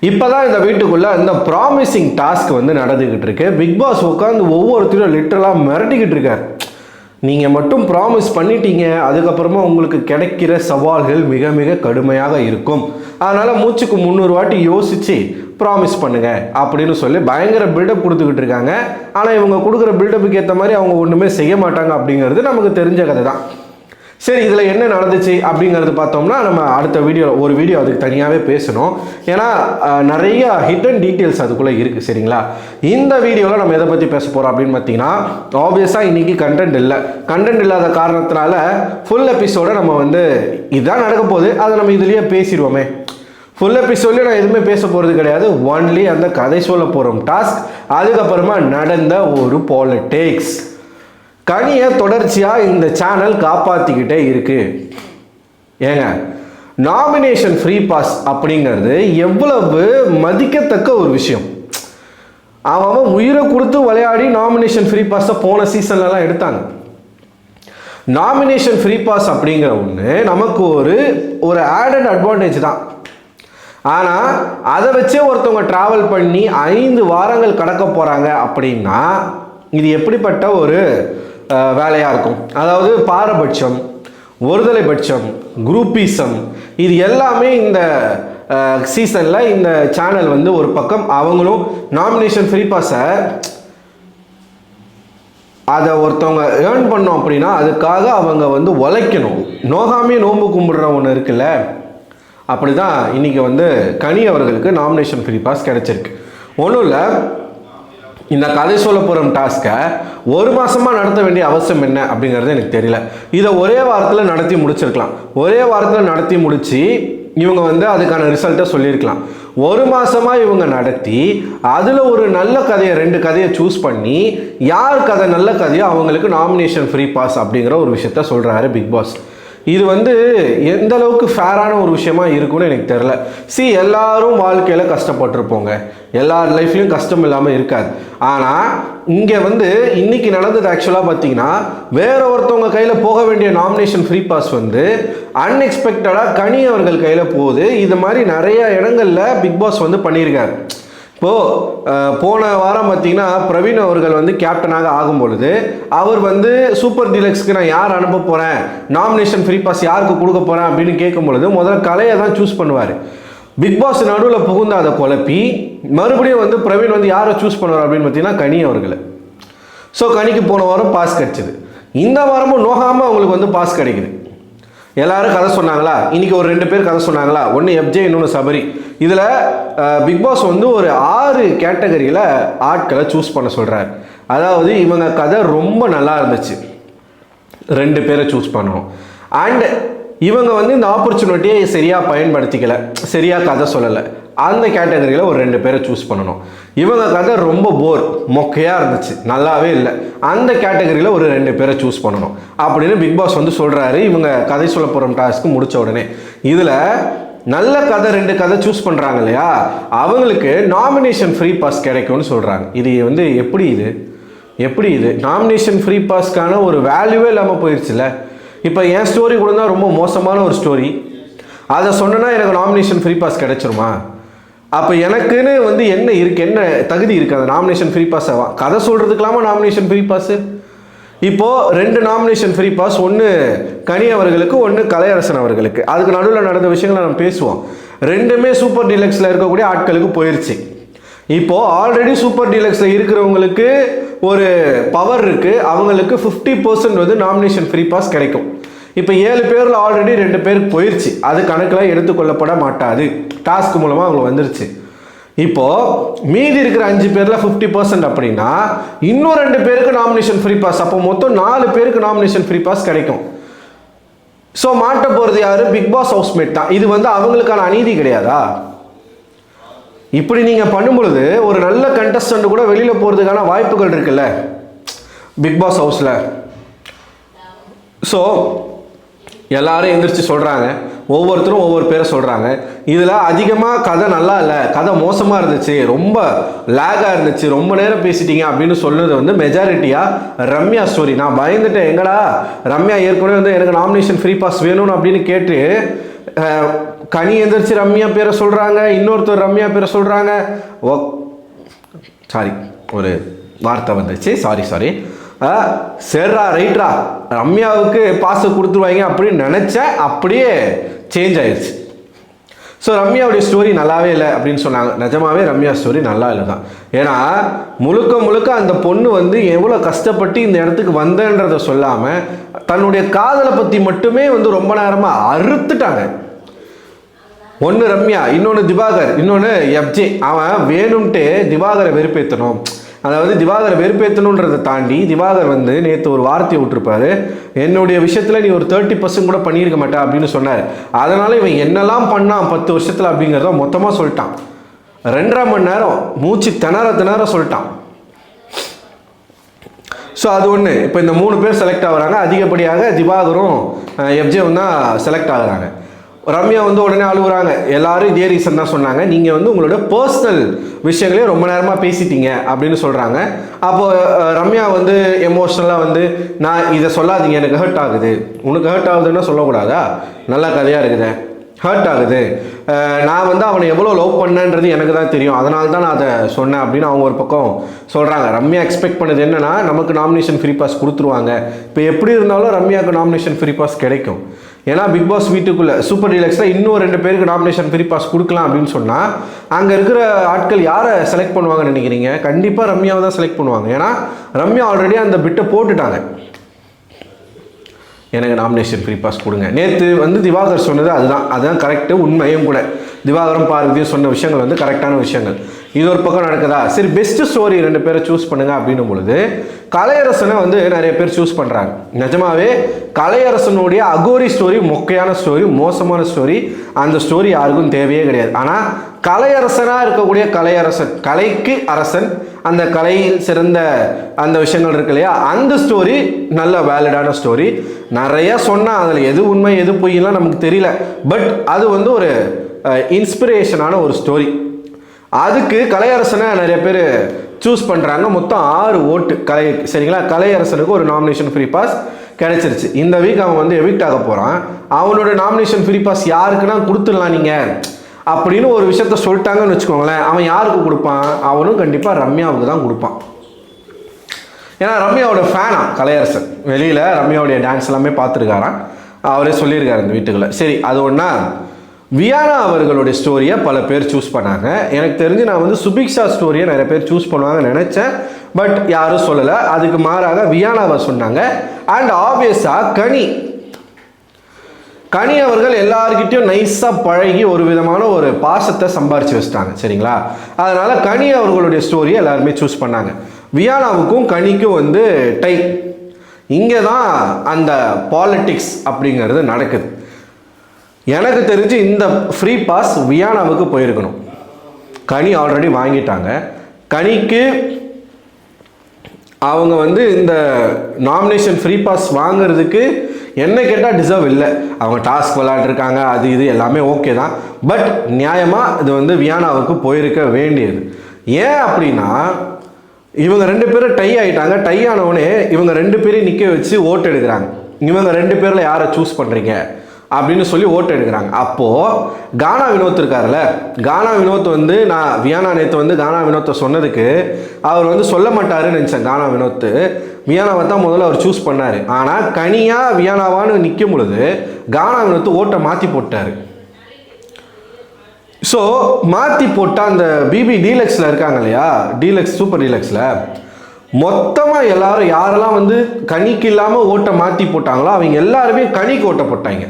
இப்போ தான் இந்த வீட்டுக்குள்ளே இந்த ப்ராமிசிங் டாஸ்க் வந்து நடந்துக்கிட்டு இருக்கு. பிக் பாஸ் உட்காந்து ஒவ்வொருத்தரும் லிட்டரலாக மிரட்டிக்கிட்டு இருக்கார். நீங்கள் மட்டும் ப்ராமிஸ் பண்ணிட்டீங்க, அதுக்கப்புறமா உங்களுக்கு கிடைக்கிற சவால்கள் மிக மிக கடுமையாக இருக்கும். அதனால் மூச்சுக்கு 300 வாட்டி யோசித்து ப்ராமிஸ் பண்ணுங்க அப்படின்னு சொல்லி பயங்கர பில்டப் கொடுத்துக்கிட்டு இருக்காங்க. ஆனால் இவங்க கொடுக்குற பில்டப்புக்கு ஏற்ற மாதிரி அவங்க ஒன்றுமே செய்ய மாட்டாங்க அப்படிங்கிறது நமக்கு தெரிஞ்ச கதை தான். சரி, இதில் என்ன நடந்துச்சு அப்படிங்கிறது பார்த்தோம்னா நம்ம அடுத்த ஒரு வீடியோ அதுக்கு தனியாகவே பேசணும். ஏன்னா நிறைய ஹிடன் டீட்டெயில்ஸ் அதுக்குள்ளே இருக்குது. சரிங்களா, இந்த வீடியோவில் நம்ம எதை பற்றி பேச போகிறோம் அப்படின்னு பார்த்தீங்கன்னா, ஆப்வியஸாக இன்றைக்கி கண்டென்ட் இல்லாத காரணத்தினால ஃபுல் எபிசோடை நம்ம வந்து இதுதான் நடக்க போகுது, அதை நம்ம இதுலேயே பேசிடுவோமே. ஃபுல் எபிசோட்லேயே நான் எதுவுமே பேச போகிறது கிடையாது. ஒன்லி அந்த கதை சொல்ல போகிறோம் டாஸ்க், அதுக்கப்புறமா நடந்த ஒரு பாலிடிக்ஸ். கனியை தொடர்ச்சியாக இந்த சேனல் காப்பாற்றிக்கிட்டே இருக்கு. ஏங்க, நாமினேஷன் ஃப்ரீ பாஸ் அப்படிங்கிறது எவ்வளவு மதிக்கத்தக்க ஒரு விஷயம். அவன் உயிரை கொடுத்து விளையாடி நாமினேஷன் ஃப்ரீ பாஸை போன சீசன்லலாம் எடுத்தாங்க. நாமினேஷன் ஃப்ரீ பாஸ் அப்படிங்கிற ஒன்று நமக்கு ஒரு ஆடட் அட்வான்டேஜ் தான். ஆனால் அதை வச்சே ஒருத்தவங்க ட்ராவல் பண்ணி 5 வாரங்கள் கடக்க போகிறாங்க அப்படின்னா இது எப்படிப்பட்ட ஒரு வேலையாக இருக்கும். அதாவது பாரபட்சம், ஒருதலைபட்சம், குரூப்பிசம், இது எல்லாமே இந்த சீசனில் இந்த சேனல் வந்து ஒரு பக்கம் அவங்களும் நாமினேஷன் ஃப்ரீ பாஸை அதை ஒருத்தவங்க ஏர்ன் பண்ணோம் அப்படின்னா அதுக்காக அவங்க வந்து உழைக்கணும். நோகாமே நோம்பு கும்பிடுற ஒன்று இருக்குல்ல, அப்படி தான் இன்றைக்கி வந்து கனி அவர்களுக்கு நாமினேஷன் ஃப்ரீ பாஸ் கிடச்சிருக்கு. ஒன்றும் இல்லை, இந்த கதை சொல்ல போகிற டாஸ்க்கை 1 மாதமாக நடத்த வேண்டிய அவசியம் என்ன அப்படிங்கிறது எனக்கு தெரியல. இதை ஒரே வாரத்தில் நடத்தி முடிச்சிருக்கலாம். ஒரே வாரத்தில் நடத்தி முடித்து இவங்க வந்து அதுக்கான ரிசல்ட்டை சொல்லியிருக்கலாம். 1 மாதமாக இவங்க நடத்தி அதில் ஒரு நல்ல கதையை 2 கதையை சூஸ் பண்ணி யார் கதை நல்ல கதையோ அவங்களுக்கு நாமினேஷன் ஃப்ரீ பாஸ் அப்படிங்கிற ஒரு விஷயத்த சொல்கிறாரு பிக் பாஸ். இது வந்து எந்த அளவுக்கு ஃபேரான ஒரு விஷயமா இருக்குன்னு எனக்கு தெரில. எல்லாரும் வாழ்க்கையில் கஷ்டப்பட்டுருப்போங்க, எல்லார் லைஃப்லையும் கஷ்டம் இல்லாமல் இருக்காது. ஆனால் இங்கே வந்து இன்றைக்கி நடந்தது ஆக்சுவலாக பார்த்தீங்கன்னா வேற ஒருத்தவங்க கையில் போக வேண்டிய நாமினேஷன் ஃப்ரீ பாஸ் வந்து அன்எக்ஸ்பெக்டடாக கனி அவர்கள் கையில் போகுது. இது மாதிரி நிறைய இடங்களில் பிக் பாஸ் வந்து பண்ணியிருக்காரு. இப்போது போன வாரம் பார்த்தீங்கன்னா பிரவீன் அவர்கள் வந்து கேப்டனாக ஆகும் பொழுது அவர் வந்து சூப்பர் டீலக்ஸ்க்கு நான் யார் அனுப்ப போகிறேன், நாமினேஷன் ஃப்ரீ பாஸ் யாருக்கு கொடுக்க போகிறேன் அப்படின்னு கேட்கும் பொழுது முதல்ல கலையை தான் சூஸ் பண்ணுவார். பிக் பாஸ் நடுவில் புகுந்து அதை குழப்பி மறுபடியும் வந்து பிரவீன் வந்து யாரை சூஸ் பண்ணுவார் அப்படின்னு பார்த்தீங்கன்னா கனி அவர்களை. கனிக்கு போன வாரம் பாஸ் கிடைச்சிது. இந்த வாரமும் நோகாமல் அவங்களுக்கு வந்து பாஸ் கிடைக்குது. எல்லாரும் கதை சொன்னாங்களா, இன்றைக்கி ஒரு 2 பேர் கதை சொன்னாங்களா, ஒன்று எஃப்ஜே இன்னொன்று சபரி. இதில் பிக் பாஸ் வந்து ஒரு 6 கேட்டகரியில் ஆட்களை சூஸ் பண்ண சொல்கிறார். அதாவது இவங்க கதை ரொம்ப நல்லா இருந்துச்சு, 2 பேரை சூஸ் பண்ணணும். அண்ட் இவங்க வந்து இந்த ஆப்பர்ச்சுனிட்டியை சரியாக பயன்படுத்திக்கலை, சரியாக கதை சொல்லலை, அந்த கேட்டகரியில் ஒரு 2 பேரை சூஸ் பண்ணணும். இவங்க கதை ரொம்ப மொக்கையாக இருந்துச்சு, நல்லாவே இல்லை, அந்த கேட்டகரியில் ஒரு 2 பேரை சூஸ் பண்ணணும் அப்படின்னு பிக் பாஸ் வந்து சொல்கிறாரு. இவங்க கதை சொல்ல போகிற டாஸ்க்கு முடித்த உடனே இதில் நல்ல கதை 2 கதை சூஸ் பண்ணுறாங்க இல்லையா, அவங்களுக்கு நாமினேஷன் ஃப்ரீ பாஸ் கிடைக்கும்னு சொல்கிறாங்க. இது வந்து எப்படி இது நாமினேஷன் ஃப்ரீ பாஸ்க்கான ஒரு வேல்யூவே இல்லாமல் போயிடுச்சுல்ல. இப்போ என் ஸ்டோரி கூட தான் ரொம்ப மோசமான ஒரு ஸ்டோரி, அதை சொன்னேன்னா எனக்கு நாமினேஷன் ஃப்ரீ பாஸ் கிடைச்சிருமா? அப்போ எனக்குன்னு வந்து என்ன இருக்குது, என்ன தகுதி இருக்குது அந்த நாமினேஷன் ஃப்ரீ பாஸை கதை சொல்கிறதுக்கலாமா நாமினேஷன் ஃப்ரீ பாஸு? இப்போது 2 நாமினேஷன் ஃப்ரீ பாஸ், ஒன்று கனி அவர்களுக்கு, ஒன்று கலையரசன் அவர்களுக்கு. அதுக்கு நடுவில் நடந்த விஷயங்களை நம்ம பேசுவோம். 2மே சூப்பர் டீலக்ஸில் இருக்கக்கூடிய ஆட்களுக்கு போயிடுச்சு. இப்போது ஆல்ரெடி சூப்பர் டீலக்ஸில் இருக்கிறவங்களுக்கு ஒரு பவர் இருக்குது, அவங்களுக்கு 50% வந்து நாமினேஷன் ஃப்ரீ பாஸ் கிடைக்கும். இப்போ 7 பேரில் ஆல்ரெடி 2 பேருக்கு போயிடுச்சு, அது கணக்கில் எடுத்துக்கொள்ளப்பட மாட்டாது, டாஸ்க் மூலமாக அவங்களுக்கு வந்துருச்சு. இப்போது மீதி இருக்கிற 5 பேரில் 50% அப்படின்னா இன்னும் 2 பேருக்கு நாமினேஷன் ஃப்ரீ பாஸ், அப்போ மொத்தம் 4 பேருக்கு நாமினேஷன் ஃப்ரீ பாஸ் கிடைக்கும். மாட்ட போகிறது யார்? பிக் பாஸ் ஹவுஸ்மேட் தான். இது வந்து அவங்களுக்கான அநீதி கிடையாதா? இப்படி நீங்கள் பண்ணும் பொழுது ஒரு நல்ல கண்டஸ்டன்ட் கூட வெளியில் போகிறதுக்கான வாய்ப்புகள் இருக்குல்ல பிக் பாஸ் ஹவுஸில். எல்லாரும் எந்திரிச்சு சொல்கிறாங்க, ஒவ்வொருத்தரும் ஒவ்வொரு பேரை சொல்கிறாங்க. இதில் அதிகமாக கதை நல்லா இல்லை, கதை மோசமாக இருந்துச்சு, ரொம்ப லேகாக இருந்துச்சு, ரொம்ப நேரம் பேசிட்டீங்க அப்படின்னு சொன்னது வந்து மெஜாரிட்டியாக ரம்யா ஸ்டோரி. நான் பயந்துட்டேன், எங்கடா ரம்யா ஏற்கனவே வந்து எனக்கு நாமினேஷன் ஃப்ரீ பாஸ் வேணும்னு அப்படின்னு கேட்டு கனி எந்திரிச்சு ரம்யா பேரை சொல்கிறாங்க, இன்னொருத்தர் ரம்யா பேரை சொல்கிறாங்க. சாரி, ஒரு வார்த்தை வந்துச்சு, சாரி. சரிடா ரைட்ரா, ரம்யாவுக்கு பாச கொடுத்துருவாங்க அப்படின்னு நினச்சேன், அப்படியே சேஞ்ச் ஆயிடுச்சு. ஸோ ரம்யாவுடைய ஸ்டோரி நல்லாவே இல்லை அப்படின்னு சொன்னாங்க. நிஜமாவே ரம்யா ஸ்டோரி நல்லா இல்லை தான். ஏன்னா முழுக்க அந்த பொண்ணு வந்து எவ்வளோ கஷ்டப்பட்டு இந்த இடத்துக்கு வந்தன்றதை சொல்லாமல் தன்னுடைய காதலை பற்றி மட்டுமே வந்து ரொம்ப நேரமாக அறுத்துட்டாங்க. ஒன்று ரம்யா, இன்னொன்று திவாகர், இன்னொன்று எஃப்ஜே. அவன் வேணும்ட்டு திவாகரை வெறுப்பேற்றணும், அதாவது திவாகரை வெறுப்பேற்றணுன்றதை தாண்டி திவாகர் வந்து நேற்று ஒரு வார்த்தையை விட்டுருப்பாரு, என்னுடைய விஷயத்தில் நீ ஒரு 30% கூட பண்ணியிருக்க மாட்டா அப்படின்னு சொன்னார். அதனால் இவன் என்னெல்லாம் பண்ணான் 10 வருஷத்தில் அப்படிங்கிறத மொத்தமாக சொல்லிட்டான். 2.5 மணி நேரம் மூச்சு திணற சொல்லிட்டான். ஸோ அது ஒன்று. இப்போ இந்த 3 பேர் செலக்ட் ஆகுறாங்க. அதிகப்படியாக திவாகரும் எஃப்ஜேவும் தான் செலக்ட் ஆகுறாங்க. ரம்யா வந்து உடனே அழுகுறாங்க. எல்லாரும் இதே ரீசன் தான் சொன்னாங்க, நீங்கள் வந்து உங்களோட பர்சனல் விஷயங்களே ரொம்ப நேரமாக பேசிட்டீங்க அப்படின்னு சொல்கிறாங்க. அப்போது ரம்யா வந்து எமோஷ்னலாக வந்து, நான் இதை சொல்லாதீங்க, எனக்கு ஹர்ட் ஆகுது. உனக்கு ஹர்ட் ஆகுதுன்னா சொல்லக்கூடாதா? நல்ல கதையாக இருக்குது, ஹர்ட் ஆகுது. நான் வந்து அவனை எவ்வளோ லவ் பண்ணேன்றது எனக்கு தான் தெரியும், அதனால தான் நான் அதை சொன்னேன் அப்படின்னு அவங்க ஒரு பக்கம் சொல்கிறாங்க. ரம்யா எக்ஸ்பெக்ட் பண்ணது என்னென்னா, நமக்கு நாமினேஷன் ஃப்ரீ பாஸ் கொடுத்துருவாங்க. இப்போ எப்படி இருந்தாலும் ரம்யாவுக்கு நாமினேஷன் ஃப்ரீ பாஸ் கிடைக்கும். ஏன்னா பிக் பாஸ் வீட்டுக்குள்ளே சூப்பர் டீலக்ஸில் இன்னும் 2 பேருக்கு நாமினேஷன் ஃப்ரீ பாஸ் கொடுக்கலாம் அப்படின்னு சொன்னால் அங்கே இருக்கிற ஆட்கள் யாரை செலக்ட் பண்ணுவாங்கன்னு நினைக்கிறீங்க? கண்டிப்பாக ரம்யாவை தான் செலக்ட் பண்ணுவாங்க. ஏன்னா ரம்யா ஆல்ரெடி அந்த பிட்டை போட்டுட்டாங்க, எனக்கு நாமினேஷன் ஃப்ரீ பாஸ் கொடுங்க. நேற்று வந்து திவாகர் சொன்னது அதுதான் கரெக்டு, உண்மையும் கூட. திவாகரும் பார்வதியும் சொன்ன விஷயங்கள் வந்து கரெக்டான விஷயங்கள். இது ஒரு பக்கம் நடக்குதா? சரி, பெஸ்ட் ஸ்டோரி 2 பேரை சூஸ் பண்ணுங்க அப்படின்னும் பொழுது கலையரசனை வந்து நிறைய பேர் சூஸ் பண்ணுறாங்க. நிஜமாவே கலையரசனுடைய அகோரி ஸ்டோரி மொக்கையான ஸ்டோரி, மோசமான ஸ்டோரி. அந்த ஸ்டோரி யாருக்கும் தேவையே கிடையாது. ஆனால் கலையரசனாக இருக்கக்கூடிய கலையரசன், கலைக்கு அரசன், அந்த கலையில் சிறந்த அந்த விஷயங்கள் இருக்கு இல்லையா, அந்த ஸ்டோரி நல்ல வேலிடான ஸ்டோரி. நிறைய சொன்னால் அதில் எது உண்மை எது பொய்யெல்லாம் நமக்கு தெரியல. பட் அது வந்து ஒரு இன்ஸ்பிரேஷனான ஒரு ஸ்டோரி. அதுக்கு கலையரசனை நிறைய பேர் சூஸ் பண்ணுறாங்க. மொத்தம் 6 ஓட்டு சரிங்களா? கலையரசனுக்கு ஒரு நாமினேஷன் ஃப்ரீ பாஸ் கிடைச்சிருச்சு. இந்த வீக் அவன் வந்து எவிக்ட் ஆக போகிறான். அவனோட நாமினேஷன் ஃப்ரீ பாஸ் யாருக்குன்னா கொடுத்துடலாம் நீங்கள் அப்படின்னு ஒரு விஷயத்த சொல்லிட்டாங்கன்னு வச்சுக்கோங்களேன். அவன் யாருக்கு கொடுப்பான்? அவனும் கண்டிப்பாக ரம்யாவுக்கு தான் கொடுப்பான். ஏன்னா ரம்யாவோட ஃபேனா கலையரசன். வெளியில் ரம்யாவுடைய டான்ஸ் எல்லாமே பார்த்துருக்காரான், அவரே சொல்லியிருக்காரு இந்த வீட்டுக்குள்ளே. சரி, அது ஒன்றா. வியானா அவர்களுடைய ஸ்டோரியை பல பேர் சூஸ் பண்ணாங்க. எனக்கு தெரிஞ்சு நான் வந்து சுபிக்ஷா ஸ்டோரியை நிறைய பேர் சூஸ் பண்ணுவாங்கன்னு நினச்சேன், பட் யாரும் சொல்லலை. அதுக்கு மாறாக வியானாவை சொன்னாங்க. அண்ட் ஆப்வியஸாக கனி அவர்கள் எல்லார்கிட்டையும் நைஸாக பழகி ஒரு விதமான ஒரு பாசத்தை சம்பாரித்து வச்சிட்டாங்க. சரிங்களா? அதனால் கனி அவர்களுடைய ஸ்டோரியை எல்லாருமே சூஸ் பண்ணாங்க. வியானாவுக்கும் கனிக்கும் வந்து டை. இங்கே தான் அந்த பாலிட்டிக்ஸ் அப்படிங்கிறது நடக்குது. எனக்கு தெரிஞ்சு இந்த ஃப்ரீ பாஸ் வியானாவுக்கு போயிருக்கணும். கனி ஆல்ரெடி வாங்கிட்டாங்க. கனிக்கு அவங்க வந்து இந்த நாமினேஷன் ஃப்ரீ பாஸ் வாங்கிறதுக்கு என்ன கேட்டால் டிசர்வ் இல்லை. அவங்க டாஸ்க் விளையாண்டுருக்காங்க, அது இது எல்லாமே ஓகே தான். பட் நியாயமாக இது வந்து வியானாவுக்கு போயிருக்க வேண்டியது. ஏன் அப்படின்னா இவங்க 2 பேரும் டை ஆகிட்டாங்க. டை ஆனவுடனே இவங்க 2 பேரையும் நிற்க வச்சு ஓட்டு எடுக்கிறாங்க. இவங்க 2 பேரில் யாரை சூஸ் பண்ணுறீங்க அப்படின்னு சொல்லி ஓட்டு எடுக்கிறாங்க. அப்போது கானா வினோத் இருக்கார்ல, கானா வினோத் வந்து நான் வியானா நேற்று வந்து கானா வினோத்தை சொன்னதுக்கு அவர் வந்து சொல்ல மாட்டாருன்னு நினச்சேன். கானா வினோத்து வியானாவை தான் முதல்ல அவர் சூஸ் பண்ணார். ஆனால் கனியா வியானாவான்னு நிற்கும் பொழுது கானா வினோத்து ஓட்டை மாற்றி போட்டார். ஸோ மாற்றி போட்டால் அந்த பிபி டீலக்ஸில் இருக்காங்க இல்லையா, டீலக்ஸ் சூப்பர் டீலக்ஸில் மொத்தமாக எல்லாரும் யாரெல்லாம் வந்து கனிக்கு இல்லாமல் ஓட்டை மாற்றி போட்டாங்களோ அவங்க எல்லாருமே கனிக்கு ஓட்டை போட்டாங்க.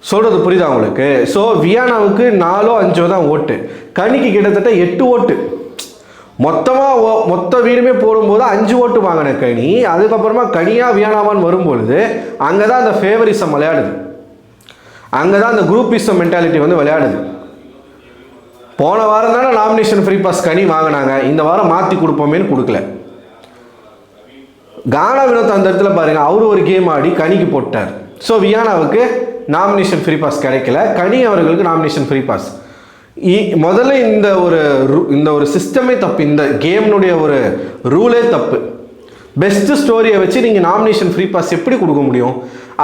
சொல்கிறது புரியுதா உங்களுக்கு? ஸோ வியானாவுக்கு 4ஓ 5ஓ தான் ஓட்டு, கனிக்கு கிட்டத்தட்ட 8 ஓட்டு. மொத்த வீடுமே போடும்போது 5 ஓட்டு வாங்கின கனி. அதுக்கப்புறமா கனியா வியானாவான்னு வரும்பொழுது அங்கே தான் அந்த ஃபேவரிசம் விளையாடுது, அங்கே தான் அந்த குரூப்பிசம் மென்டாலிட்டி வந்து விளையாடுது. போன வாரம் தானே நாமினேஷன் ஃப்ரீ பாஸ் கனி வாங்கினாங்க, இந்த வாரம் மாற்றி கொடுப்போமேன்னு கொடுக்கல. கானா வினோத் அந்த இடத்துல பாருங்கள், அவரு ஒரு கேம் ஆடி கனிக்கு போட்டார். ஸோ வியானாவுக்கு நாமினேஷன் ஃப்ரீ பாஸ் கிடைக்கல, கனி அவர்களுக்கு நாமினேஷன் ஃப்ரீ பாஸ். முதல்ல இந்த ஒரு சிஸ்டமே தப்பு, இந்த கேம்னுடைய ஒரு ரூலே தப்பு. பெஸ்ட் ஸ்டோரியை வச்சு நீங்கள் நாமினேஷன் ஃப்ரீ பாஸ் எப்படி கொடுக்க முடியும்?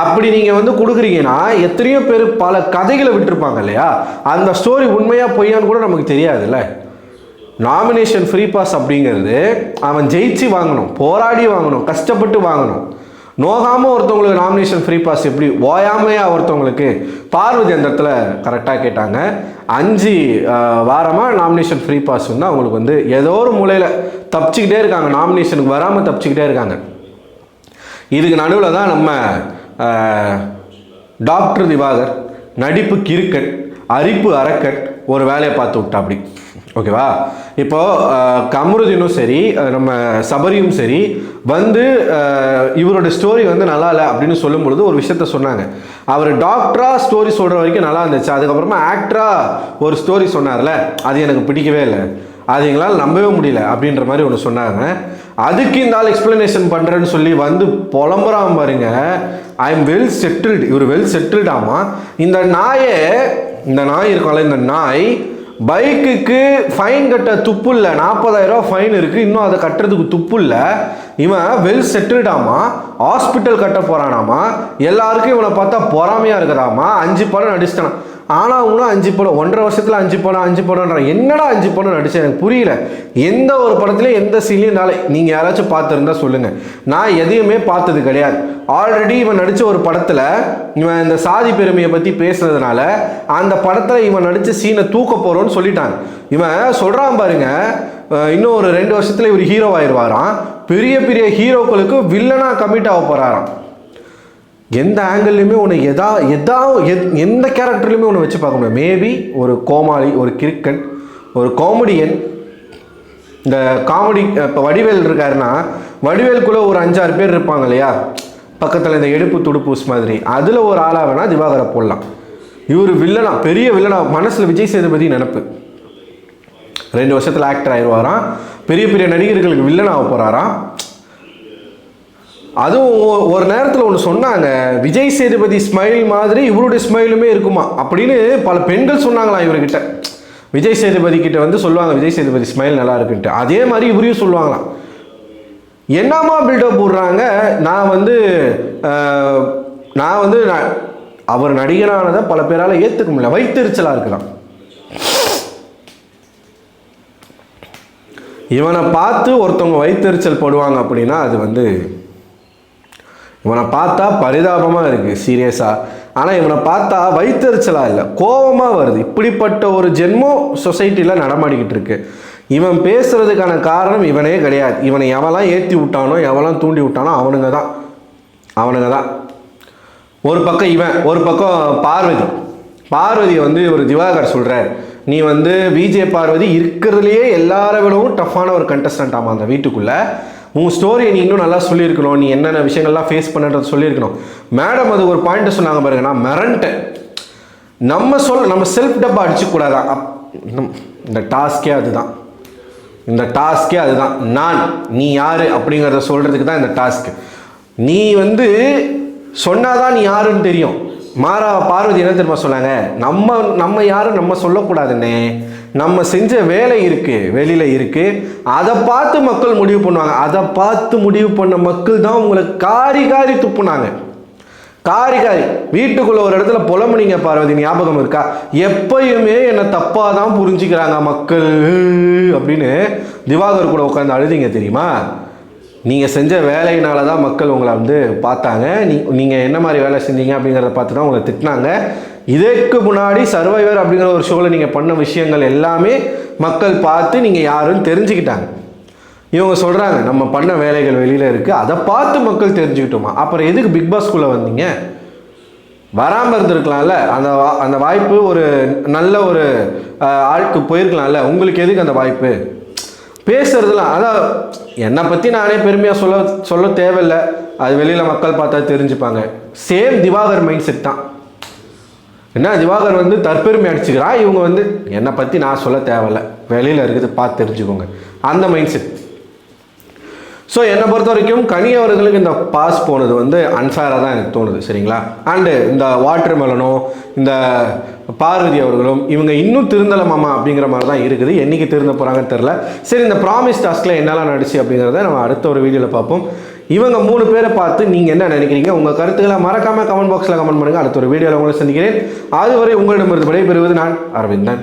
அப்படி நீங்கள் வந்து கொடுக்குறீங்கன்னா எத்தனையோ பேர் பல கதைகளை விட்டுருப்பாங்க இல்லையா, அந்த ஸ்டோரி உண்மையாக பொய்யான்னு கூட நமக்கு தெரியாதுல்ல. நாமினேஷன் ஃப்ரீ பாஸ் அப்படிங்கிறது அவன் ஜெயிச்சு வாங்கணும், போராடி வாங்கணும், கஷ்டப்பட்டு வாங்கணும். நோகாமல் ஒருத்தவங்களுக்கு நாமினேஷன் ஃப்ரீ பாஸ் எப்படி, ஓயாமையாக ஒருத்தவங்களுக்கு. பார்வதி அந்த இடத்துல கரெக்டாக கேட்டாங்க. 5 வாரமாக நாமினேஷன் ஃப்ரீ பாஸ் வந்து அவங்களுக்கு வந்து ஏதோ ஒரு மூலையில் தப்பிச்சுக்கிட்டே இருக்காங்க, நாமினேஷனுக்கு வராமல் தப்பிச்சுக்கிட்டே இருக்காங்க. இதுக்கு நடுவில் தான் நம்ம டாக்டர் திவாகர் நடிப்பு கிறுக்கன், அரிப்பு அரக்கன் ஒரு வேலையை பார்த்து விட்டா அப்படி. ஓகேவா? இப்போது கமருதீனும் சரி, நம்ம சபரியும் சரி வந்து இவரோட ஸ்டோரி வந்து நல்லா இல்லை அப்படின்னு சொல்லும் பொழுது ஒரு விஷயத்த சொன்னாங்க. அவர் டாக்டராக ஸ்டோரி சொல்கிற வரைக்கும் நல்லா இருந்துச்சு, அதுக்கப்புறமா ஆக்டராக ஒரு ஸ்டோரி சொன்னார்ல, அது எனக்கு பிடிக்கவே இல்லை, அது எங்களால் நம்பவே முடியல அப்படின்ற மாதிரி ஒன்று சொன்னாங்க. அதுக்கு இந்த ஆள் எக்ஸ்பிளனேஷன் பண்ணுறேன்னு சொல்லி வந்து புலம்புறாம பாருங்க. ஐ எம் வெல் செட்டில்டு, இவர் வெல் செட்டில்டாமா. இந்த நாய் இருக்கோம்ல, இந்த நாய் பைக்குக்கு ஃபைன் கட்ட துப்பு இல்லை, 40,000 ரூபா ஃபைன் இருக்குது, இன்னும் அதை கட்டுறதுக்கு துப்பு இல்லை. இவன் வெல் செட்டில்டாமா, ஹாஸ்பிட்டல் கட்ட போகிறானாமா, எல்லாருக்கும் இவனை பார்த்தா பொறாமையாக இருக்குதாமா. 5 படம் நடிச்சிட்டான். ஆனால் அவங்களும் 5 படம், 1.5 வருஷத்தில் 5 படம்ன்றான். என்னடா 5 படம் நடிச்சேன் எனக்கு புரியல. எந்த ஒரு படத்துலையும் எந்த சீன்லையும் நீங்கள் யாராச்சும் பார்த்துருந்தா சொல்லுங்கள். நான் எதையுமே பார்த்தது கிடையாது. ஆல்ரெடி இவன் நடித்த ஒரு படத்தில் இவன் இந்த சாதி பெருமையை பற்றி பேசுனதுனால அந்த படத்தில் இவன் நடித்த சீனை தூக்க போகிறோன்னு சொல்லிட்டாங்க. இவன் சொல்கிறான் பாருங்க, இன்னும் ஒரு 2 வருஷத்தில் இவர் ஹீரோ ஆயிடுவாராம். பெரிய பெரிய ஹீரோக்களுக்கு வில்லனாக கமிட் ஆக போகிறாராம். எந்த ஆங்கிள்லையுமே ஒன்று எந்த கேரக்டர்லையுமே ஒன்று வச்சு பார்க்க முடியாது. மேபி ஒரு கோமாளி, ஒரு கிறுக்கன், ஒரு காமெடியன். இந்த காமெடி இப்போ வடிவேல் இருக்காருன்னா வடிவேலுக்குள்ளே ஒரு 5-6 பேர் இருப்பாங்க இல்லையா, பக்கத்தில் இந்த எடுப்பு துடுப்பூஸ் மாதிரி, அதில் ஒரு ஆளாக வேணால் திவாகரை போடலாம். இவர் வில்லனா, பெரிய வில்லனா, மனசில் விஜய் சேதுபதி நினப்பு. 2 வருஷத்தில் ஆக்டர் ஆயிடுவாராம், பெரிய பெரிய நடிகர்களுக்கு வில்லன் ஆக போகிறாராம். அதுவும் ஒரு நேரத்தில் ஒன்று சொன்னாங்க, விஜய் சேதுபதி ஸ்மைல் மாதிரி இவருடைய ஸ்மைலுமே இருக்குமா அப்படின்னு பல பெண்கள் சொன்னாங்களாம் இவர்கிட்ட. விஜய் சேதுபதி கிட்ட வந்து சொல்லுவாங்க, விஜய் சேதுபதி ஸ்மைல் நல்லா இருக்குன்ட்டு. அதே மாதிரி இவரையும் சொல்லுவாங்களாம். என்னமா பில்டப் போடுறாங்க. நான் வந்து அவர் நடிகனானதை பல பேரால் ஏற்றுக்க முடியல, வைத்தெரிச்சலாக இருக்கலாம். இவனை பார்த்து ஒருத்தவங்க வைத்தெரிச்சல் போடுவாங்க அப்படின்னா அது வந்து இவனை பார்த்தா பரிதாபமாக இருக்குது சீரியஸாக. ஆனால் இவனை பார்த்தா வைத்தெரிச்சலாக இல்லை, கோபமாக வருது. இப்படிப்பட்ட ஒரு ஜென்மம் சொசைட்டியில் நடமாடிக்கிட்டு இருக்கு. இவன் பேசுகிறதுக்கான காரணம் இவனே கிடையாது. இவனை எவெல்லாம் ஏற்றி விட்டானோ, எவெல்லாம் தூண்டி விட்டானோ அவனுங்க தான். ஒரு பக்கம் இவன், ஒரு பக்கம் பார்வதியை வந்து ஒரு திவாகர் சொல்கிறார், நீ வந்து விஜே பார்வதி இருக்கிறதுலையே எல்லாரை விடவும் டஃப்பான ஒரு கண்டஸ்டன்ட் ஆமாம் அந்த வீட்டுக்குள்ளே. உன் ஸ்டோரியை நீ இன்னும் நல்லா சொல்லியிருக்கணும், நீ என்னென்ன விஷயங்கள்லாம் ஃபேஸ் பண்ணுறது சொல்லியிருக்கணும். மேடம் அது ஒரு பாயிண்ட்டை சொன்னாங்க பாருங்க, நான் மிரண்டேன். நம்ம செல்ஃப் டப்பா அடிச்சுக்கூடாதான். இந்த டாஸ்கே அதுதான். நீ யார் அப்படிங்கிறத சொல்கிறதுக்கு தான் இந்த டாஸ்க்கு. நீ வந்து சொன்னாதான் நீ யாருன்னு தெரியும். பார்வதி என்ன தெரியுமா சொன்னாங்க, நம்ம யாரும் நம்ம சொல்லக்கூடாதுன்னே, நம்ம செஞ்ச வேலை இருக்குது, வெளியில் இருக்குது, அதை பார்த்து மக்கள் முடிவு பண்ணுவாங்க. அதை பார்த்து முடிவு பண்ண மக்கள் தான் உங்களை காரி துப்புனாங்க. வீட்டுக்குள்ளே ஒரு இடத்துல புலம்புனீங்க பார்வதி, ஞாபகம் இருக்கா? எப்பயுமே என்னை தப்பாக தான் புரிஞ்சுக்கிறாங்க மக்கள் அப்படின்னு திவாகர் கூட உட்காந்து அழுதிங்க தெரியுமா? நீங்கள் செஞ்ச வேலையினால தான் மக்கள் உங்களை வந்து பார்த்தாங்க. நீங்கள் என்ன மாதிரி வேலை செஞ்சீங்க அப்படிங்கிறத பார்த்து தான் உங்களை திட்டினாங்க. இதற்கு முன்னாடி சர்வைவர் அப்படிங்கிற ஒரு ஷோவில் நீங்கள் பண்ண விஷயங்கள் எல்லாமே மக்கள் பார்த்து நீங்கள் யாருன்னு தெரிஞ்சுக்கிட்டாங்க. இவங்க சொல்கிறாங்க நம்ம பண்ண வேலைகள் வெளியில் இருக்குது, அதை பார்த்து மக்கள் தெரிஞ்சுக்கிட்டோமா. அப்புறம் எதுக்கு பிக் பாஸ்குள்ளே வந்தீங்க? வராமல் இருந்திருக்கலாம்ல. அந்த வாய்ப்பு ஒரு நல்ல ஒரு ஆளுக்கு போயிருக்கலாம்ல. உங்களுக்கு எதுக்கு அந்த வாய்ப்பு? பேசுறதுலாம் அதான் என்னை பற்றி நானே பெருமையாக சொல்ல தேவையில்லை, அது வெளியில் மக்கள் பார்த்தா தெரிஞ்சுப்பாங்க. சேம் திவாகர் மைண்ட் செட் தான். என்ன திவாகர் வந்து தற்பெருமை அடிச்சுக்கிறா, இவங்க வந்து என்னை பற்றி நான் சொல்ல தேவையில்லை, வெளியில் இருக்குது பார்த்து தெரிஞ்சுக்கோங்க, அந்த மைண்ட் செட். ஸோ என்னை பொறுத்த வரைக்கும் கனி அவர்களுக்கு இந்த பாஸ் போனது வந்து அன்ஃபேராக தான் எனக்கு தோணுது, சரிங்களா? அண்டு இந்த வாட்டர் மெலனும் இந்த பார்வதி அவர்களும் இவங்க இன்னும் திருந்தலமாமா அப்படிங்கிற மாதிரி தான் இருக்குது. என்றைக்கு திருந்த போகிறாங்கன்னு தெரில. சரி, இந்த ப்ராமிஸ் டாஸ்கில் என்னெல்லாம் நடிச்சு அப்படிங்கிறத நம்ம அடுத்த ஒரு வீடியோவில் பார்ப்போம். இவங்க 3 பேரை பார்த்து நீங்கள் என்ன நினைக்கிறீங்க? உங்கள் கருத்துக்களை மறக்காமல் கமெண்ட் பாக்ஸில் கமெண்ட் பண்ணுங்கள். அடுத்த ஒரு வீடியோவில் உங்களை சந்திக்கிறேன். அதுவரை உங்களிடமிருந்து விடைபெறுவது நான் அரவிந்தன்.